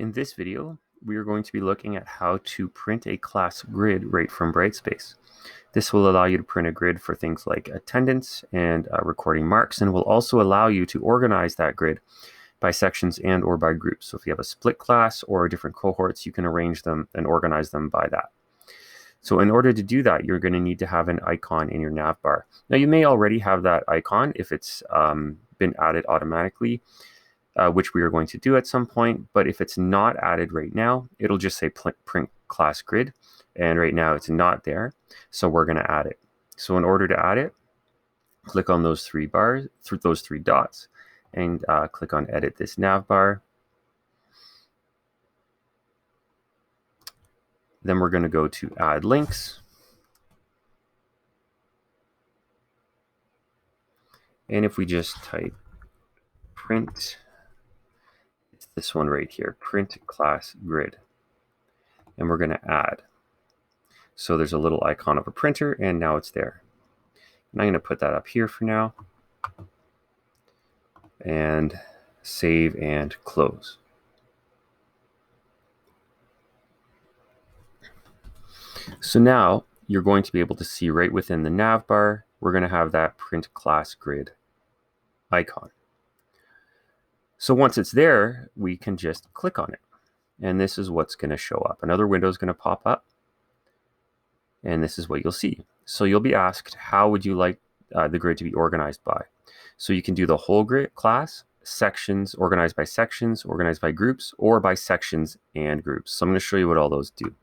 In this video, we are going to be looking at how to print a class grid right from Brightspace. This will allow you to print a grid for things like attendance and recording marks, and will also allow you to organize that grid by sections and or by groups. So if you have a split class or different cohorts, you can arrange them and organize them by that. So in order to do that, you're going to need to have an icon in your nav bar. Now you may already have that icon if it's been added automatically, which we are going to do at some point. But if it's not added right now, it'll just say print class grid. And right now it's not there. So we're going to add it. So in order to add it, click on those three bars, through those three dots, and click on edit this nav bar. Then we're going to go to add links. And if we just type print, it's this one right here, print class grid. And we're going to add. So there's a little icon of a printer, and now it's there. And I'm going to put that up here for now. And save and close. So now you're going to be able to see right within the nav bar, we're going to have that print class grid icon. So once it's there, we can just click on it. And this is what's going to show up. Another window is going to pop up. And this is what you'll see. So you'll be asked, how would you like the grid to be organized by? So you can do the whole grid class, sections, organized by groups, or by sections and groups. So I'm going to show you what all those do.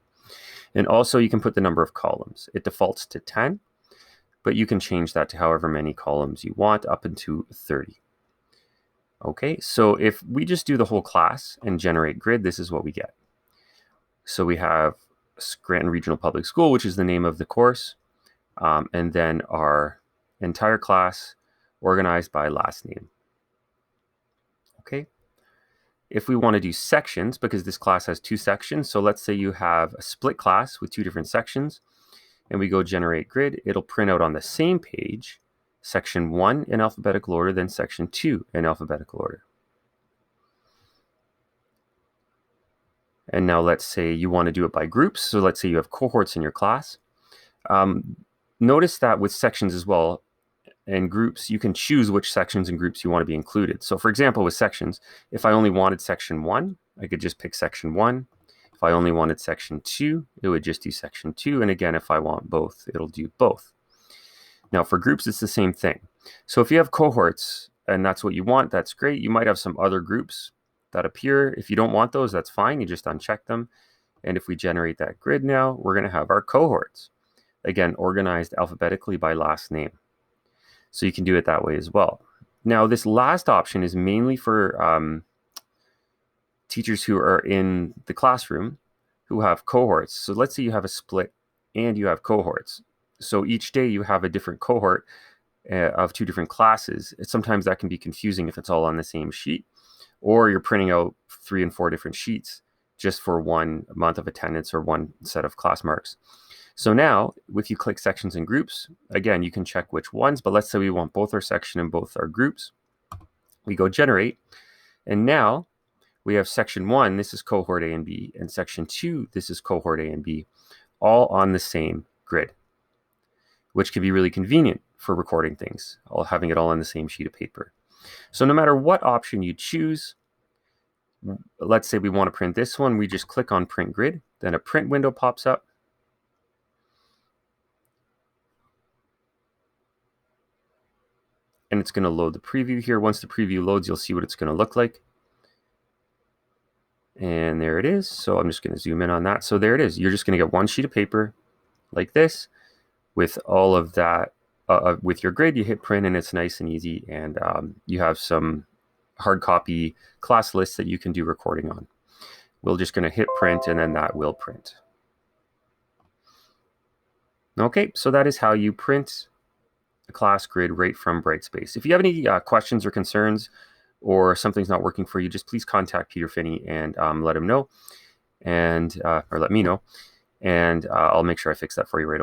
And also you can put the number of columns. It defaults to 10, but you can change that to however many columns you want, up into 30. Okay, so if we just do the whole class and generate grid, this is what we get. So we have Scranton Regional Public School, which is the name of the course, and then our entire class organized by last name. Okay. If we want to do sections, because this class has two sections, so let's say you have a split class with two different sections, and we go generate grid, it'll print out on the same page, section 1 in alphabetical order, then section 2 in alphabetical order. And now let's say you want to do it by groups, so let's say you have cohorts in your class. Notice that with sections as well, and groups, you can choose which sections and groups you want to be included. So for example, with sections, if I only wanted section 1, I could just pick section 1. If I only wanted section 2, it would just do section 2. And again, if I want both, it'll do both. Now for groups, it's the same thing. So if you have cohorts and that's what you want, that's great. You might have some other groups that appear. If you don't want those, that's fine. You just uncheck them. And if we generate that grid now, we're going to have our cohorts. Again, organized alphabetically by last name. So you can do it that way as well. Now, this last option is mainly for teachers who are in the classroom who have cohorts. So let's say you have a split and you have cohorts. So each day you have a different cohort of two different classes. Sometimes that can be confusing if it's all on the same sheet, or you're printing out 3 and 4 different sheets just for 1 month of attendance or 1 set of class marks. So now, if you click sections and groups, again, you can check which ones, but let's say we want both our section and both our groups. We go generate, and now we have section 1, this is cohort A and B, and section 2, this is cohort A and B, all on the same grid, which can be really convenient for recording things, having it all on the same sheet of paper. So no matter what option you choose, let's say we want to print this one, we just click on print grid, then a print window pops up. And it's going to load the preview here. Once the preview loads, you'll see what it's going to look like. And there it is. So I'm just going to zoom in on that. So there it is. You're just going to get one sheet of paper like this with all of that. With your grid, you hit print and it's nice and easy. And you have some hard copy class lists that you can do recording on. We're just going to hit print and then that will print. Okay, so that is how you print a class grid right from Brightspace. If you have any questions or concerns, or something's not working for you, just please contact Peter Phinney and let him know, and or let me know, and I'll make sure I fix that for you right away.